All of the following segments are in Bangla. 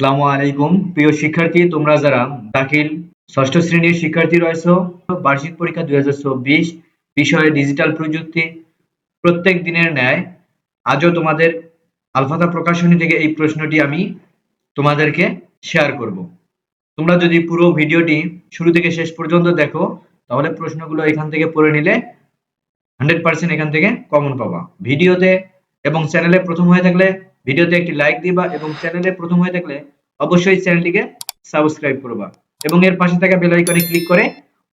আসসালামু আলাইকুম প্রিয় শিক্ষার্থী, তোমরা যারা দাখিল ষষ্ঠ শ্রেণীর শিক্ষার্থী রয়েছো, বার্ষিক পরীক্ষা 2024 বিষয়ে ডিজিটাল প্রযুক্তি প্রত্যেক দিনের ন্যায় আজও তোমাদের আলফাতা প্রকাশনী থেকে এই প্রশ্নটি আমি তোমাদেরকে শেয়ার করব। তোমরা যদি পুরো ভিডিওটি শুরু থেকে শেষ পর্যন্ত দেখো তাহলে প্রশ্নগুলো এখান থেকে পড়ে নিলে 100% এখান থেকে কমন পাবা। ভিডিওতে এবং চ্যানেলে প্রথম হয়ে থাকলে ভিডিওতে একটি লাইক দিবা এবং চ্যানেলে প্রথম হয়ে থাকলে অবশ্যই চ্যানেলটিকে সাবস্ক্রাইব করবা এবং এর পাশে থাকা বেল আইকনে ক্লিক করে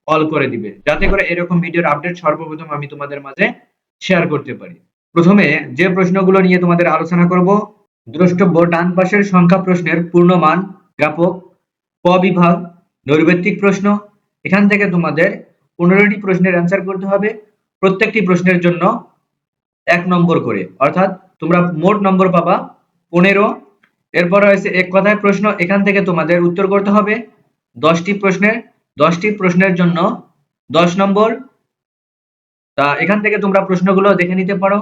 অল করে দিবে, যাতে করে এরকম ভিডিওর আপডেট সর্বপ্রথম আমি তোমাদের মাঝে শেয়ার করতে পারি। প্রথমে যে প্রশ্নগুলো নিয়ে তোমাদের আলোচনা করব, দ্রষ্টব্য ডান পাশের সংখ্যা প্রশ্নের পূর্ণমান জ্ঞাপক, ক বিভাগ নৈর্ব্যক্তিক প্রশ্ন। এখান থেকে তোমাদের 15টি প্রশ্নের অ্যান্সার করতে হবে, প্রত্যেকটি প্রশ্নের জন্য 1 নম্বর করে, অর্থাৎ তোমরা মোট নম্বর পাবা 15। এরপর রয়েছে এক কথায় প্রশ্ন, এখান থেকে তোমাদের উত্তর করতে হবে 10টি প্রশ্নের জন্য 10 নম্বর। তা এখান থেকে তোমরা প্রশ্নগুলো দেখে নিতে পারো,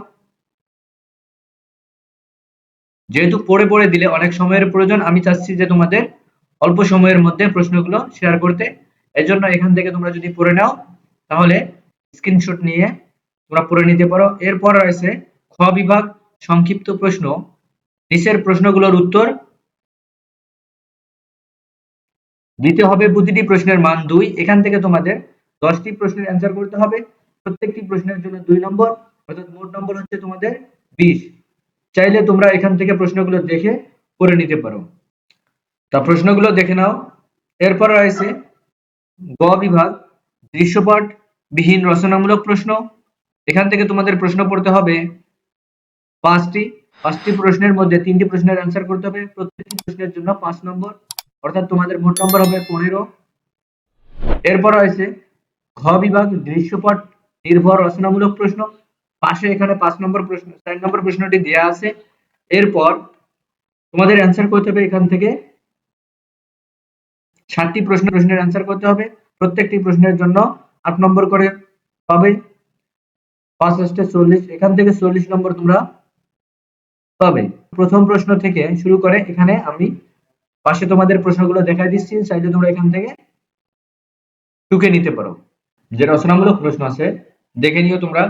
যেহেতু পড়ে পড়ে দিলে অনেক সময়ের প্রয়োজন, আমি চাচ্ছি যে তোমাদের অল্প সময়ের মধ্যে প্রশ্নগুলো শেয়ার করতে। এজন্য এখান থেকে তোমরা যদি পড়ে নাও তাহলে স্ক্রিনশট নিয়ে তোমরা পড়ে নিতে পারো। এরপর রয়েছে খ বিভাগ সংক্ষিপ্ত প্রশ্ন, নিচের প্রশ্নগুলোর উত্তর দিতে হবে, প্রতিটি প্রশ্নের মান 2। এখান থেকে তোমাদের 10টি প্রশ্নের অ্যান্সার করতে হবে, প্রত্যেকটি প্রশ্নের জন্য 2 নম্বর, অর্থাৎ মোট নম্বর হচ্ছে তোমাদের 20। চাইলে তোমরা এখান থেকে প্রশ্নগুলো দেখে করে নিতে পারো। তা প্রশ্নগুলো দেখে নাও। এরপর রয়েছে গ বিভাগ দৃশ্যপট বিহীন রচনামূলক প্রশ্ন। এখান থেকে তোমাদের প্রশ্ন পড়তে হবে 5টি প্রশ্নের মধ্যে 3টি প্রশ্নের অ্যান্সার করতে হবে, প্রত্যেকটি প্রশ্নের জন্য 5 নম্বর, অর্থাৎ তোমাদের মোট নম্বর হবে 15। এরপর রয়েছে ঘ বিভাগ দৃশ্যপট নির্ভর রচনামূলক প্রশ্ন। পাশে এখানে 5 নম্বর প্রশ্ন, 4 নম্বর প্রশ্নটি দেয়া আছে। এরপর তোমাদের অ্যান্সার করতে হবে এখান থেকে 7টি প্রশ্নের অ্যান্সার করতে হবে, প্রত্যেকটি প্রশ্নের জন্য 8 নম্বর করে পাবে। 5 × 40, এখান থেকে 40 নম্বর তোমরা পাবে। প্রথম প্রশ্ন থেকে শুরু করে এখানে আমি পাশে তোমাদের প্রশ্নগুলো দেখাই দিচ্ছি, চাইলে তোমরা এখান থেকে টুকে নিতে পারো। যে রচনামূলক প্রশ্ন আছে দেখে নিও তোমরা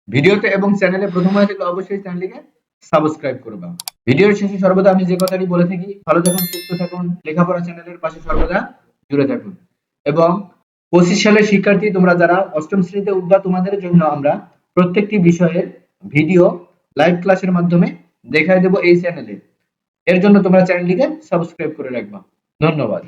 ভিডিওতে, এবং চ্যানেলে প্রথম হয়ে থাকলে অবশ্যই চ্যানেলটিকে সাবস্ক্রাইব করবা। ভিডিওর শেষে সর্বদা আমি যে কথাটি বলে থাকি, ভালো থাকুন, সুস্থ থাকুন, লেখাপড়া চ্যানেলের পাশে সর্বদা জুড়ে থাকুন। এবং 25 সালের শিক্ষার্থী তোমরা যারা অষ্টম শ্রেণীতে উঠবা, তোমাদের জন্য আমরা প্রত্যেকটি বিষয়ের ভিডিও লাইভ ক্লাসের মাধ্যমে দেখাই দেব এই চ্যানেলে। এর জন্য তোমরা চ্যানেলটিকে সাবস্ক্রাইব করে রাখবা। ধন্যবাদ।